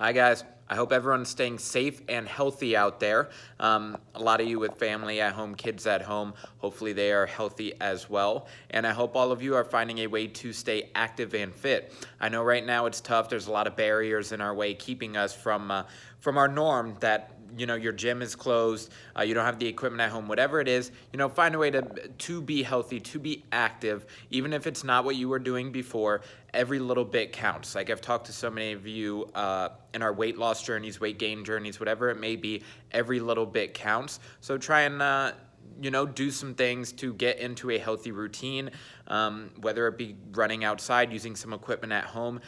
Hi guys, I hope everyone's staying safe and healthy out there. A lot of you with family at home, kids at home, hopefully they are healthy as well. And I hope all of you are finding a way to stay active and fit. I know right now it's tough, there's a lot of barriers in our way keeping us from our norm that your gym is closed, you don't have the equipment at home, whatever it is, find a way to be healthy, to be active, even if it's not what you were doing before. Every little bit counts. Like I've talked to so many of you in our weight loss journeys, weight gain journeys, whatever it may be, every little bit counts. So try and do some things to get into a healthy routine, whether it be running outside, using some equipment at home.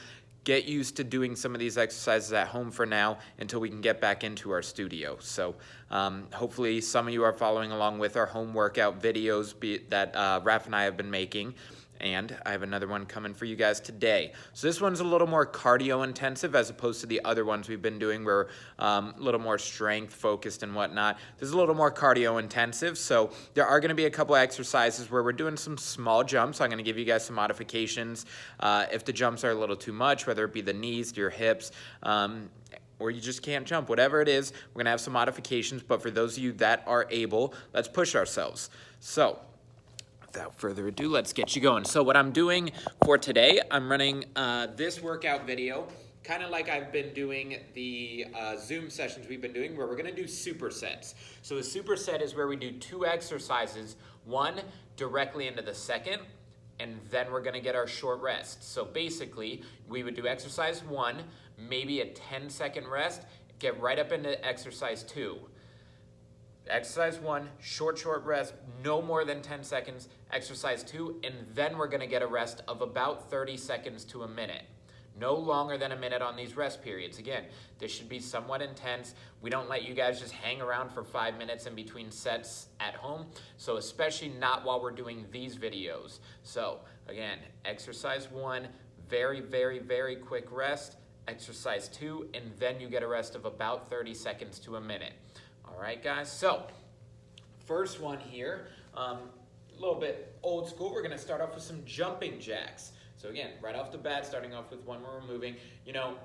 Get used to doing some of these exercises at home for now until we can get back into our studio. So hopefully some of you are following along with our home workout videos that Raph and I have been making. And I have another one coming for you guys today. So this one's a little more cardio intensive as opposed to the other ones we've been doing where a little more strength focused and whatnot. This is a little more cardio intensive. So there are gonna be a couple exercises where we're doing some small jumps. I'm gonna give you guys some modifications. If the jumps are a little too much, whether it be the knees, your hips, or you just can't jump, whatever it is, we're gonna have some modifications. But for those of you that are able, let's push ourselves. So, without further ado, let's get you going. So what I'm doing for today, I'm running this workout video, kind of like I've been doing the Zoom sessions we've been doing, where we're gonna do supersets. So a superset is where we do 2 exercises, one directly into the second, and then we're gonna get our short rest. So basically, we would do exercise 1, maybe a 10-second rest, get right up into exercise 2. Exercise 1, short rest, no more than 10 seconds. Exercise 2, and then we're gonna get a rest of about 30 seconds to a minute. No longer than a minute on these rest periods. Again, this should be somewhat intense. We don't let you guys just hang around for 5 minutes in between sets at home, so especially not while we're doing these videos. So again, exercise 1, very, very, very quick rest. Exercise 2, and then you get a rest of about 30 seconds to a minute. All right, guys, so first one here, a little bit old school. We're gonna start off with some jumping jacks. So again, right off the bat, starting off with one where we're moving.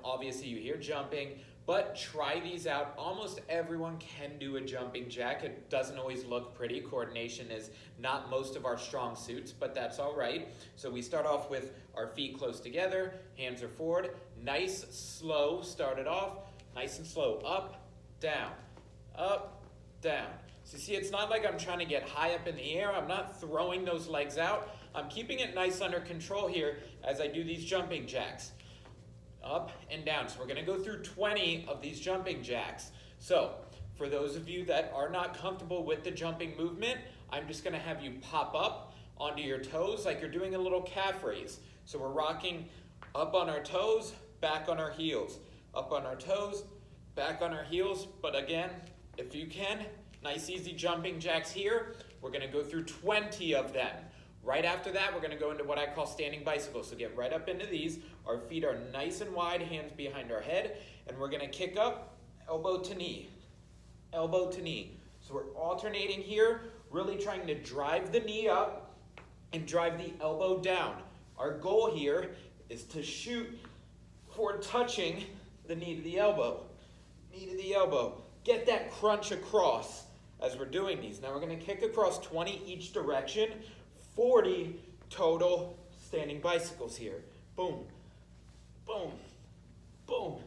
Obviously you hear jumping, but try these out. Almost everyone can do a jumping jack. It doesn't always look pretty. Coordination is not most of our strong suits, but that's all right. So we start off with our feet close together, hands are forward. Nice, slow, start it off. Nice and slow, up, down. Up, down. So see, it's not like I'm trying to get high up in the air. I'm not throwing those legs out. I'm keeping it nice under control here as I do these jumping jacks. Up and down. So we're gonna go through 20 of these jumping jacks. So for those of you that are not comfortable with the jumping movement, I'm just gonna have you pop up onto your toes like you're doing a little calf raise. So we're rocking up on our toes, back on our heels. Up on our toes, back on our heels, but again, if you can, nice easy jumping jacks here. We're gonna go through 20 of them. Right after that, we're gonna go into what I call standing bicycles. So get right up into these. Our feet are nice and wide, hands behind our head, and we're gonna kick up, elbow to knee, elbow to knee. So we're alternating here, really trying to drive the knee up and drive the elbow down. Our goal here is to shoot for touching the knee to the elbow. Knee to the elbow. Get that crunch across as we're doing these. Now we're gonna kick across 20 each direction, 40 total standing bicycles here. Boom, boom, boom.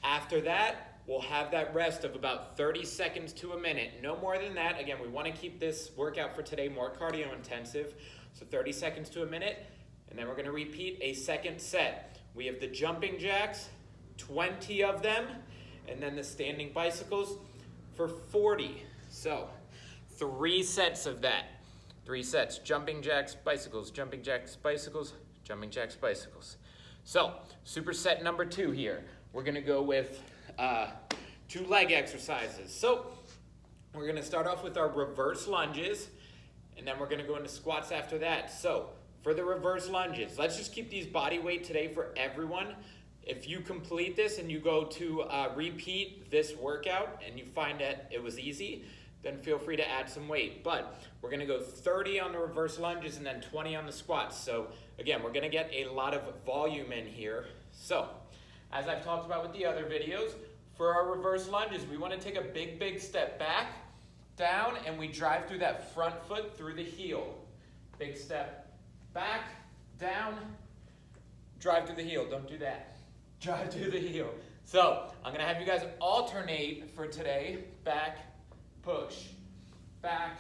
After that, we'll have that rest of about 30 seconds to a minute. No more than that. Again, we wanna keep this workout for today more cardio intensive. So 30 seconds to a minute, and then we're gonna repeat a second set. We have the jumping jacks, 20 of them, and then the standing bicycles for 40. So 3 sets of that. 3 sets, jumping jacks, bicycles, jumping jacks, bicycles, jumping jacks, bicycles. So superset number 2 here. We're gonna go with 2 leg exercises. So we're gonna start off with our reverse lunges, and then we're gonna go into squats after that. So for the reverse lunges, let's just keep these body weight today for everyone. If you complete this and you go to repeat this workout and you find that it was easy, then feel free to add some weight. But we're gonna go 30 on the reverse lunges and then 20 on the squats. So again, we're gonna get a lot of volume in here. So as I've talked about with the other videos, for our reverse lunges, we want to take a big step back, down, and we drive through that front foot through the heel. Big step back, down, drive through the heel. Don't do that. Drive through the heel. So I'm going to have you guys alternate for today. Back, push, back,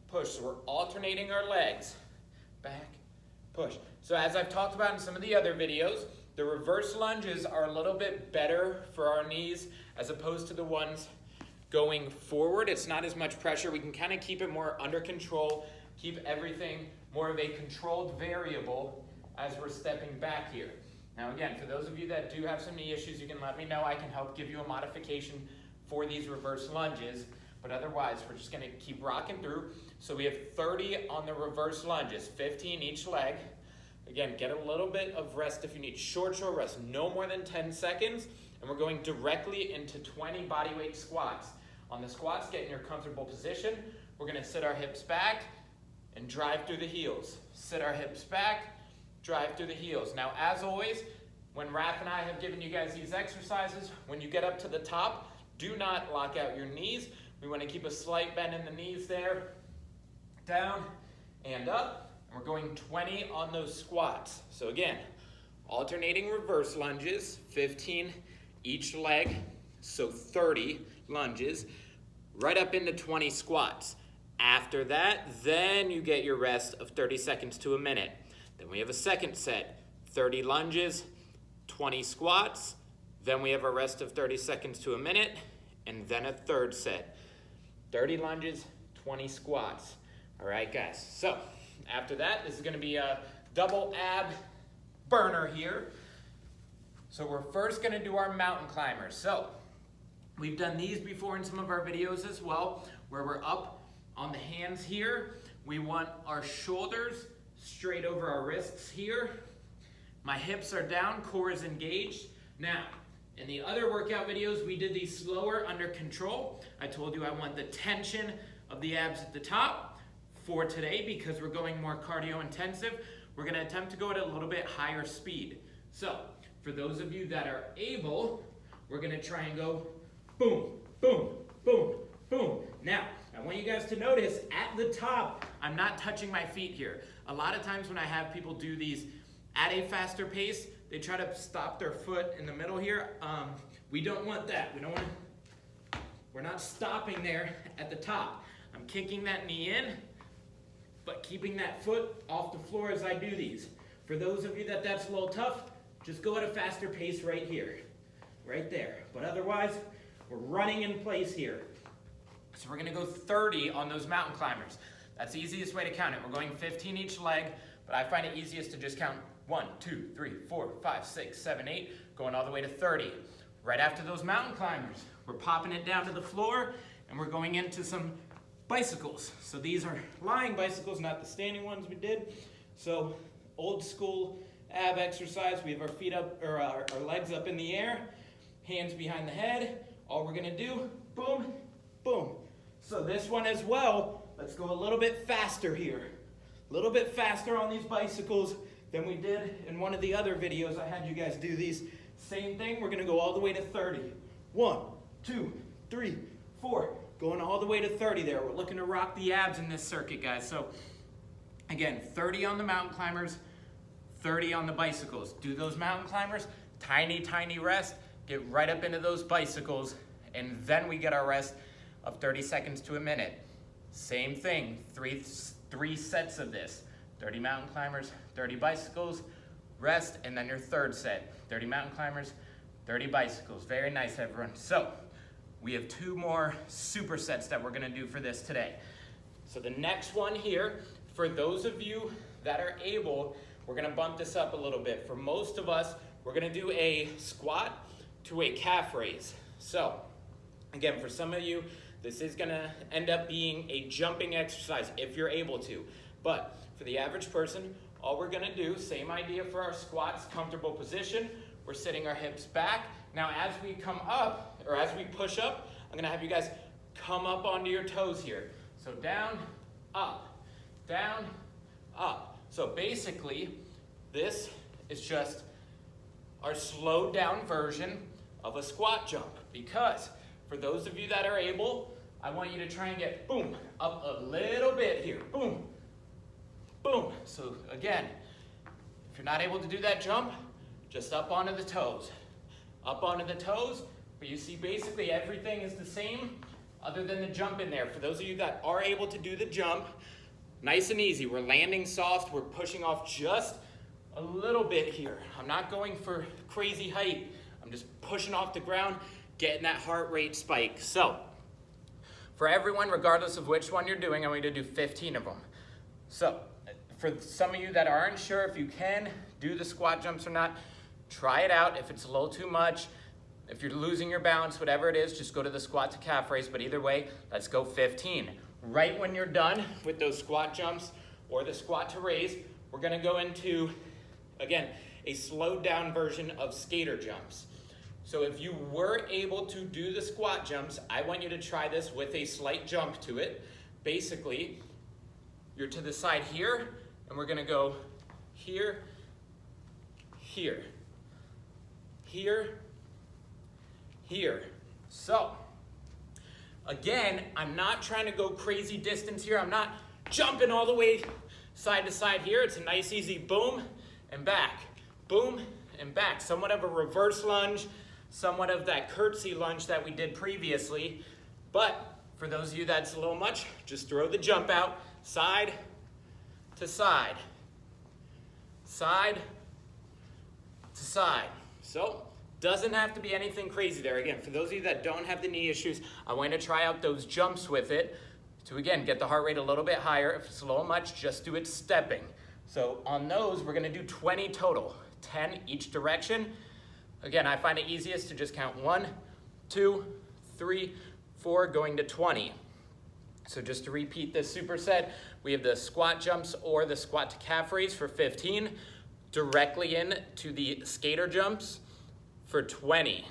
push. So we're alternating our legs. Back, push. So as I've talked about in some of the other videos, the reverse lunges are a little bit better for our knees as opposed to the ones going forward. It's not as much pressure. We can kind of keep it more under control, keep everything more of a controlled variable as we're stepping back here. Now again, for those of you that do have some knee issues, you can let me know. I can help give you a modification for these reverse lunges, but otherwise we're just gonna keep rocking through. So we have 30 on the reverse lunges, 15 each leg. Again, get a little bit of rest if you need. Short rest, no more than 10 seconds, and we're going directly into 20 bodyweight squats. On the squats, get in your comfortable position. We're gonna sit our hips back and drive through the heels. Sit our hips back, drive through the heels. Now, as always, when Raph and I have given you guys these exercises, when you get up to the top, do not lock out your knees. We want to keep a slight bend in the knees there. Down and up. And we're going 20 on those squats. So again, alternating reverse lunges, 15 each leg, so 30 lunges, right up into 20 squats. After that, then you get your rest of 30 seconds to a minute. Then we have a second set, 30 lunges, 20 squats. Then we have a rest of 30 seconds to a minute, and then a third set. 30 lunges, 20 squats. All right, guys. So after that, this is going to be a double ab burner here. So we're first going to do our mountain climbers. So we've done these before in some of our videos as well, where we're up on the hands here. We want our shoulders straight over our wrists here. My hips are down, core is engaged. Now, in the other workout videos, we did these slower, under control. I told you I want the tension of the abs at the top. For today, because we're going more cardio intensive, we're gonna attempt to go at a little bit higher speed. So, for those of you that are able, we're gonna try and go boom, boom, boom, boom. Now, I want you guys to notice at the top, I'm not touching my feet here. A lot of times when I have people do these at a faster pace, they try to stop their foot in the middle here. We don't want that. We're not stopping there at the top. I'm kicking that knee in, but keeping that foot off the floor as I do these. For those of you that's a little tough, just go at a faster pace right here, right there. But otherwise, we're running in place here. So we're gonna go 30 on those mountain climbers. That's the easiest way to count it. We're going 15 each leg, but I find it easiest to just count 1, 2, 3, 4, 5, 6, 7, 8, going all the way to 30. Right after those mountain climbers, we're popping it down to the floor, and we're going into some bicycles. So these are lying bicycles, not the standing ones we did. So old school ab exercise. We have our feet up, or our legs up in the air, hands behind the head. All we're gonna do, boom, boom. So this one as well, let's go a little bit faster here. A little bit faster on these bicycles than we did in one of the other videos. I had you guys do these. Same thing, we're gonna go all the way to 30. 1, 2, 3, 4. Going all the way to 30 there. We're looking to rock the abs in this circuit, guys. So again, 30 on the mountain climbers, 30 on the bicycles. Do those mountain climbers, tiny, tiny rest, get right up into those bicycles, and then we get our rest of 30 seconds to a minute. Same thing, three sets of this. 30 mountain climbers, 30 bicycles, rest, and then your third set. 30 mountain climbers, 30 bicycles. Very nice, everyone. So we have 2 more supersets that we're gonna do for this today. So the next one here, for those of you that are able, we're gonna bump this up a little bit. For most of us, we're gonna do a squat to a calf raise. So again, for some of you, this is gonna end up being a jumping exercise if you're able to. But for the average person, all we're gonna do, same idea for our squats, comfortable position. We're sitting our hips back. Now as we come up, or as we push up, I'm gonna have you guys come up onto your toes here. So down, up, down, up. So basically, this is just our slowed down version of a squat jump. Because for those of you that are able, I want you to try and get, boom, up a little bit here. Boom, boom. So again, if you're not able to do that jump, just up onto the toes. Up onto the toes, but you see basically everything is the same other than the jump in there. For those of you that are able to do the jump, nice and easy. We're landing soft. We're pushing off just a little bit here. I'm not going for crazy height. I'm just pushing off the ground, getting that heart rate spike. So for everyone, regardless of which one you're doing, I want you to do 15 of them. So for some of you that aren't sure if you can do the squat jumps or not, try it out. If it's a little too much, if you're losing your balance, whatever it is, just go to the squat to calf raise. But either way, let's go 15. Right when you're done with those squat jumps or the squat to raise, we're gonna go into, again, a slowed down version of skater jumps. So if you were able to do the squat jumps, I want you to try this with a slight jump to it. Basically, you're to the side here, and we're gonna go here, here, here, here. So, again, I'm not trying to go crazy distance here. I'm not jumping all the way side to side here. It's a nice easy boom and back, boom and back. Somewhat of a reverse lunge, somewhat of that curtsy lunge that we did previously. But for those of you that's a little much, just throw the jump out, side to side, side to side. So, doesn't have to be anything crazy there. Again, for those of you that don't have the knee issues, I want you to try out those jumps with it to, again, get the heart rate a little bit higher. If it's a little much, just do it stepping. So on those, we're gonna do 20 total, 10 each direction. Again, I find it easiest to just count 1, 2, 3, 4, going to 20. So just to repeat this superset, we have the squat jumps or the squat to calf raise for 15, directly in to the skater jumps for 20.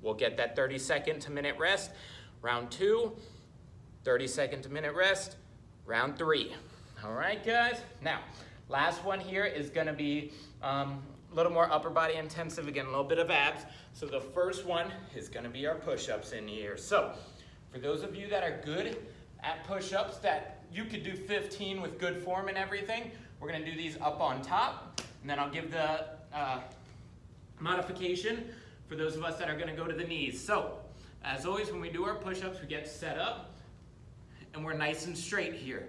We'll get that 30-second to minute rest. Round 2, 30-second to minute rest. Round 3. All right, guys? Now, last one here is gonna be a little more upper body intensive. Again, a little bit of abs. So the first one is gonna be our push-ups in here. So for those of you that are good at push-ups, that you could do 15 with good form and everything, we're gonna do these up on top, and then I'll give the modification for those of us that are gonna go to the knees. So, as always, when we do our push-ups, we get set up and we're nice and straight here.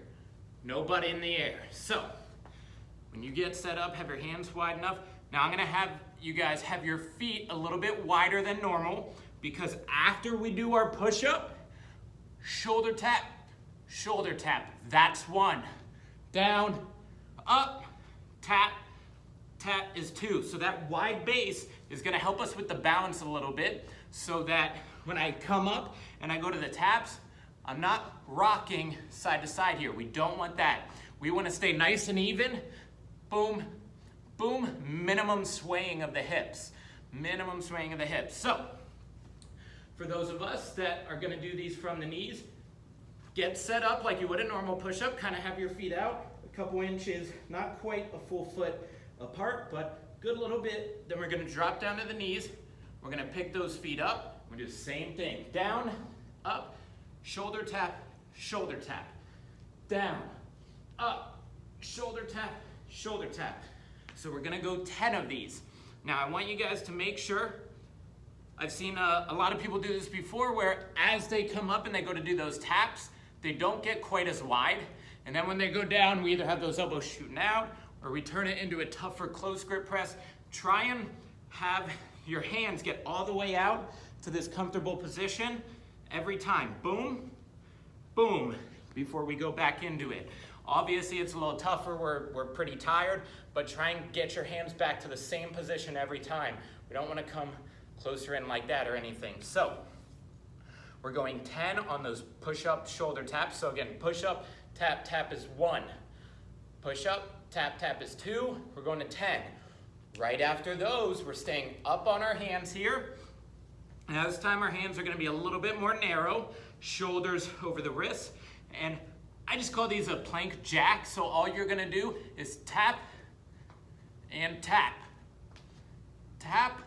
No butt in the air. So, when you get set up, have your hands wide enough. Now I'm gonna have you guys have your feet a little bit wider than normal, because after we do our push-up, shoulder tap, that's 1. Down, up, tap, tap is 2. So that wide base is gonna help us with the balance a little bit, so that when I come up and I go to the taps, I'm not rocking side to side here. We don't want that. We wanna stay nice and even. Boom, boom, minimum swaying of the hips. Minimum swaying of the hips. So, for those of us that are gonna do these from the knees, get set up like you would a normal push-up, kind of have your feet out a couple inches, not quite a full foot apart, but good little bit. Then we're gonna drop down to the knees. We're gonna pick those feet up. We're gonna do the same thing. Down, up, shoulder tap, down, up, shoulder tap, shoulder tap. So we're gonna go 10 of these. Now I want you guys to make sure, I've seen a lot of people do this before, where as they come up and they go to do those taps, they don't get quite as wide. And then when they go down, we either have those elbows shooting out or we turn it into a tougher close grip press. Try and have your hands get all the way out to this comfortable position every time. Boom, boom, before we go back into it. Obviously it's a little tougher, we're pretty tired, but try and get your hands back to the same position every time. We don't wanna come closer in like that or anything. So, we're going 10 on those push-up shoulder taps. So again, push-up, tap, tap is 1. Push-up, tap, tap is 2. We're going to 10. Right after those, we're staying up on our hands here. Now this time our hands are gonna be a little bit more narrow, shoulders over the wrists, and I just call these a plank jack. So all you're gonna do is tap and tap, tap,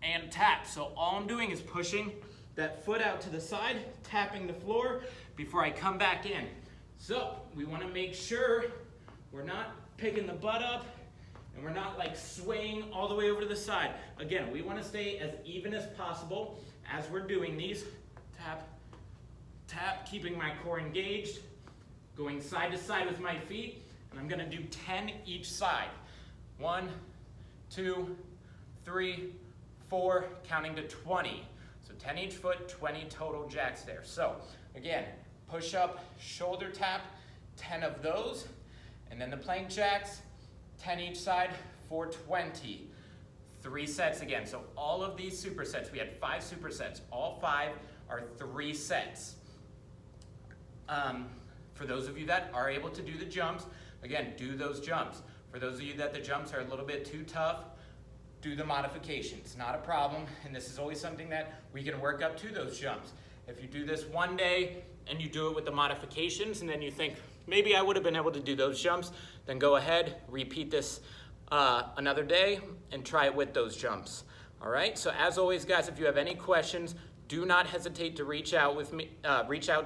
and tap. So all I'm doing is pushing that foot out to the side, tapping the floor before I come back in. So we want to make sure we're not picking the butt up and we're not like swaying all the way over to the side. Again, we want to stay as even as possible as we're doing these. Tap, tap, keeping my core engaged, going side to side with my feet, and I'm going to do 10 each side. 1, 2, 3, 4, counting to 20. So 10 each foot, 20 total jacks there. So again, push up, shoulder tap, 10 of those, and then the plank jacks, 10 each side for 20. 3 sets again. So all of these supersets, we had 5 supersets. All 5 are 3 sets. For those of you that are able to do the jumps, again, do those jumps. For those of you that the jumps are a little bit too tough, do the modifications. Not a problem, and this is always something that we can work up to those jumps. If you do this one day and you do it with the modifications and then you think, maybe I would have been able to do those jumps, then go ahead, repeat this another day and try it with those jumps. All right, so as always, guys, if you have any questions, do not hesitate to reach out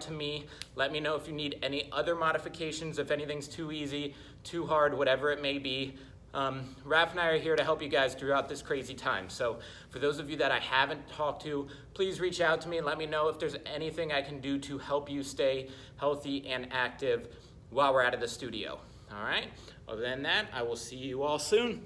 to me. Let me know if you need any other modifications, if anything's too easy, too hard, whatever it may be. Raph and I are here to help you guys throughout this crazy time. So for those of you that I haven't talked to, please reach out to me and let me know if there's anything I can do to help you stay healthy and active while we're out of the studio. All right? Other than that, I will see you all soon.